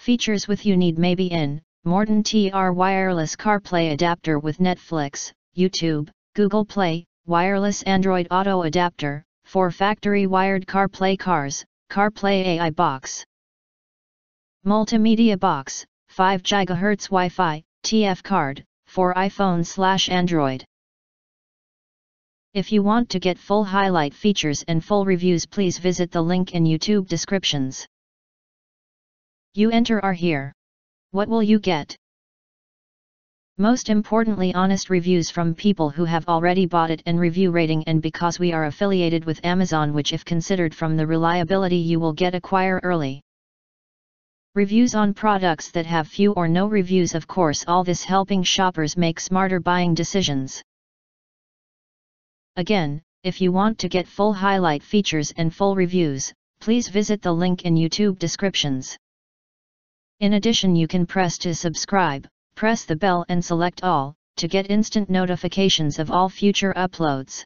Features with you need may be in, MORTENTR wireless CarPlay adapter with Netflix, YouTube, Google Play, wireless Android Auto adapter, 4 factory wired CarPlay cars, CarPlay AI box. Multimedia box, 5 GHz Wi-Fi, TF card, for iPhone/Android. If you want to get full highlight features and full reviews, please visit the link in YouTube descriptions. You enter are here. What will you get? Most importantly, honest reviews from people who have already bought it and review rating, and because we are affiliated with Amazon, which if considered from the reliability you will get acquire early. Reviews on products that have few or no reviews, of course, all this helping shoppers make smarter buying decisions. Again, if you want to get full highlight features and full reviews, please visit the link in YouTube descriptions. In addition, you can press to subscribe, press the bell and select all, to get instant notifications of all future uploads.